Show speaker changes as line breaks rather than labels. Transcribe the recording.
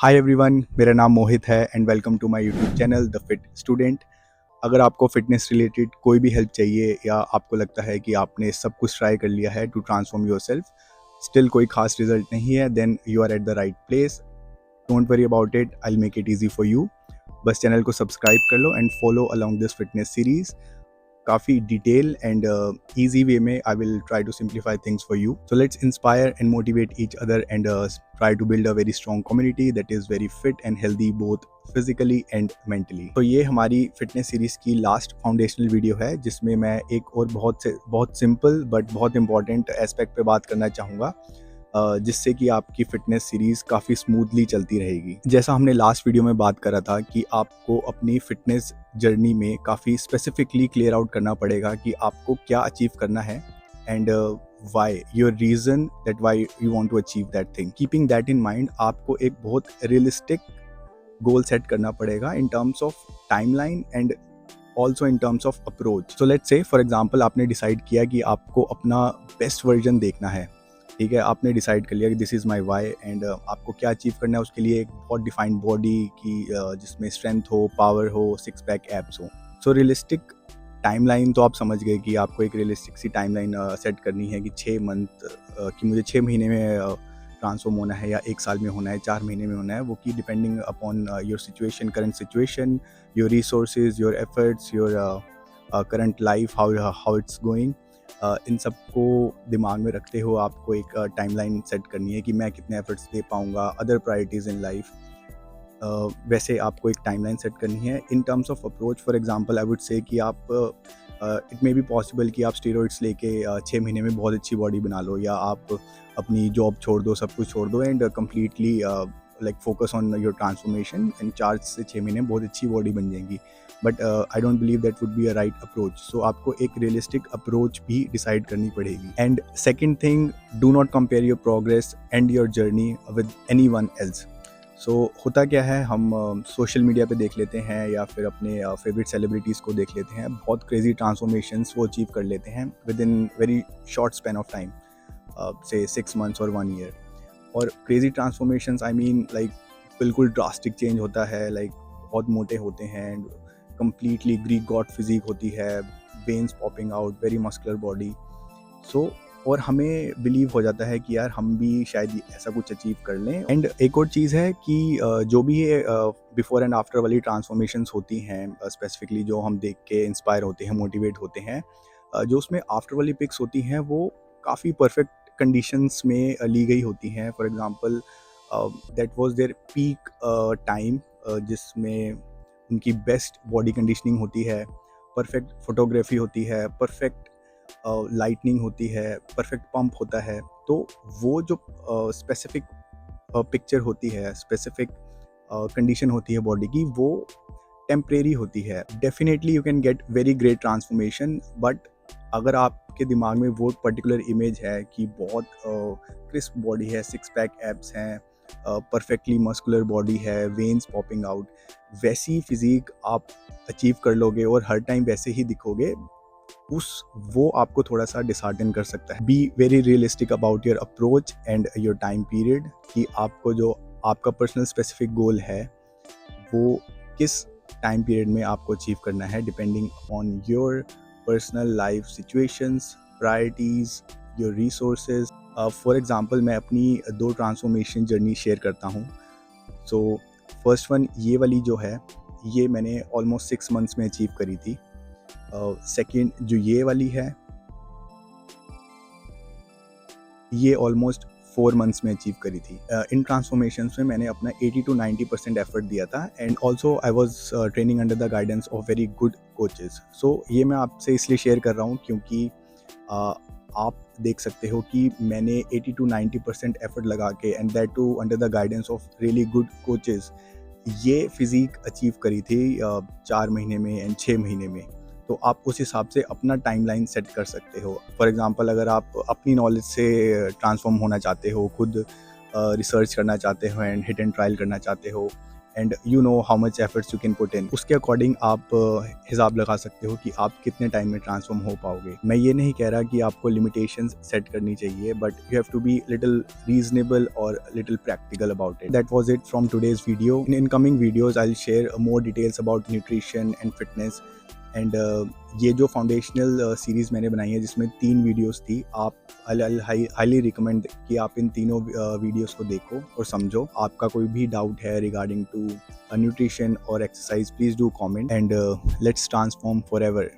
Hi everyone, मेरा नाम मोहित है and welcome to my YouTube channel the fit student. अगर आपको फिटनेस रिलेटेड कोई भी हेल्प चाहिए या आपको लगता है कि आपने सब कुछ ट्राई कर लिया है टू ट्रांसफॉर्म योरसेल्फ, स्टिल कोई खास रिजल्ट नहीं है, then you are at the right place. Don't worry about it, I will make it easy for you. बस चैनल को सब्सक्राइब कर लो and follow along this fitness series. काफ़ी detail and easy way में I will try to simplify things for you. So let's inspire and motivate each other and try to build a very strong community that is very fit and healthy both physically and mentally. तो ये हमारी fitness series की last foundational video है जिसमें मैं एक और बहुत सिंपल बट बहुत इंपॉर्टेंट एस्पेक्ट पे बात करना चाहूँगा, जिससे कि आपकी फ़िटनेस सीरीज़ काफ़ी स्मूथली चलती रहेगी। जैसा हमने लास्ट वीडियो में बात करा था कि आपको अपनी फ़िटनेस जर्नी में काफ़ी स्पेसिफिकली क्लियर आउट करना पड़ेगा कि आपको क्या अचीव करना है and why your reason that why you want to achieve that thing. Keeping that in mind, आपको एक बहुत रियलिस्टिक गोल सेट करना पड़ेगा in terms of timeline and also in terms of approach. So let's say for example आपने decide किया कि आपको अपना बेस्ट वर्जन देखना है, ठीक है। आपने डिसाइड कर लिया कि this is my why and आपको क्या अचीव करना है। उसके लिए एक बहुत डिफाइंड बॉडी की जिसमें स्ट्रेंथ हो, पावर हो, सिक्स पैक एब्स हो। सो रियलिस्टिक टाइमलाइन तो आप समझ गए कि आपको एक रियलिस्टिक सी टाइमलाइन सेट करनी है कि 6 मंथ कि मुझे 6 महीने में ट्रांसफॉर्म होना है या 1 साल में होना है, 4 महीने में होना है। वो की depending upon your situation, current situation, your resources, your efforts, your current life, how it's going. इन सब को दिमाग में रखते हुए आपको एक टाइमलाइन सेट करनी है कि मैं कितने एफर्ट्स दे पाऊँगा, अदर प्रायोरिटीज़ इन लाइफ। वैसे आपको एक टाइमलाइन सेट करनी है। इन terms of approach, for example I would say कि आप इट मे बी पॉसिबल कि आप स्टेरॉइड्स लेके 6 महीने में बहुत अच्छी बॉडी बना लो, या आप अपनी जॉब छोड़ दो, सब कुछ छोड़ दो and completely like focus on your transformation and 4 से 6 महीने में बहुत अच्छी बॉडी बन जाएंगी। But I don't believe that would be a right approach. So आपको एक रियलिस्टिक अप्रोच भी डिसाइड करनी पड़ेगी। And second thing, do not compare your progress and your journey with anyone else. So होता क्या है, हम सोशल मीडिया पे देख लेते हैं या फिर अपने फेवरेट सेलिब्रिटीज़ को देख लेते हैं, बहुत क्रेजी ट्रांसफॉर्मेशंस वो अचीव कर लेते हैं with in very short span of time, से 6 मंथ्स और 1 ईयर। और crazy transformations I mean like बिल्कुल ड्रास्टिक चेंज होता है, लाइक बहुत मोटे होते हैं, कंप्लीटली ग्रीक गॉड फिजिक होती है, veins popping out, very muscular body. So और हमें बिलीव हो जाता है कि यार हम भी शायद ऐसा कुछ अचीव कर लें। एंड एक और चीज़ है कि जो भी ये बिफोर एंड आफ्टर वाली ट्रांसफॉर्मेशंस होती हैं, स्पेसिफिकली जो हम देख के इंस्पायर होते हैं, मोटिवेट होते हैं, जो उसमें आफ्टर वाली पिक्स होती हैं वो काफ़ी परफेक्ट कंडीशंस में ली गई होती हैं। For example that was there peak time, जिसमें उनकी बेस्ट बॉडी कंडीशनिंग होती है, परफेक्ट फोटोग्राफी होती है, परफेक्ट लाइटनिंग होती है, परफेक्ट पंप होता है। तो वो जो स्पेसिफिक पिक्चर होती है, स्पेसिफिक कंडीशन होती है बॉडी की, वो टेम्परेरी होती है। Definitely you can get very great transformation, but अगर आपके दिमाग में वो पर्टिकुलर इमेज है कि बहुत क्रिस्प बॉडी है, सिक्स पैक एब्स हैं, परफेक्टली मस्कुलर बॉडी है, वेन्स पॉपिंग आउट, वैसी फिजिक आप अचीव कर लोगे और हर टाइम वैसे ही दिखोगे, वो आपको थोड़ा सा डिसहार्टन कर सकता है। Be very realistic about your approach and your time period, कि आपको जो आपका पर्सनल स्पेसिफिक गोल है वो किस टाइम पीरियड में आपको अचीव करना है, depending on your personal life situations, priorities, your resources. For example मैं अपनी 2 ट्रांसफॉर्मेशन जर्नी शेयर करता हूँ। सो फर्स्ट वन ये वाली जो है, ये मैंने ऑलमोस्ट 6 मंथ्स में अचीव करी थी। सेकेंड जो ये वाली है, ये ऑलमोस्ट 4 मंथ्स में अचीव करी थी। इन ट्रांसफॉर्मेशंस में मैंने अपना 80 to 90% एफर्ट दिया था and also I was training under the guidance of very good coaches. So ये मैं आपसे इसलिए शेयर कर रहा हूँ क्योंकि आप देख सकते हो कि मैंने 80 to 90% एफर्ट लगा के and that too under the guidance of really good coaches ये फिजिक अचीव करी थी 4 महीने में एंड 6 महीने में। तो आप उस हिसाब से अपना टाइमलाइन सेट कर सकते हो। फॉर एग्जांपल अगर आप अपनी नॉलेज से ट्रांसफॉर्म होना चाहते हो, खुद रिसर्च करना चाहते हो एंड हिट एंड ट्रायल करना चाहते हो and you know how much efforts you can put in, उसके अकॉर्डिंग आप हिसाब लगा सकते हो कि आप कितने टाइम में ट्रांसफॉर्म हो पाओगे। मैं ये नहीं कह रहा कि आपको लिमिटेशंस सेट करनी चाहिए, but you have to be little reasonable और little practical about it. That was it from today's video. In incoming videos I will share more details about nutrition and fitness and ये जो foundational series मैंने बनाई है जिसमें 3 videos थी, आप highly recommend कि आप इन तीनों वीडियोस को देखो और समझो। आपका कोई भी डाउट है रिगार्डिंग टू न्यूट्रिशन और exercise, please do comment and let's transform forever.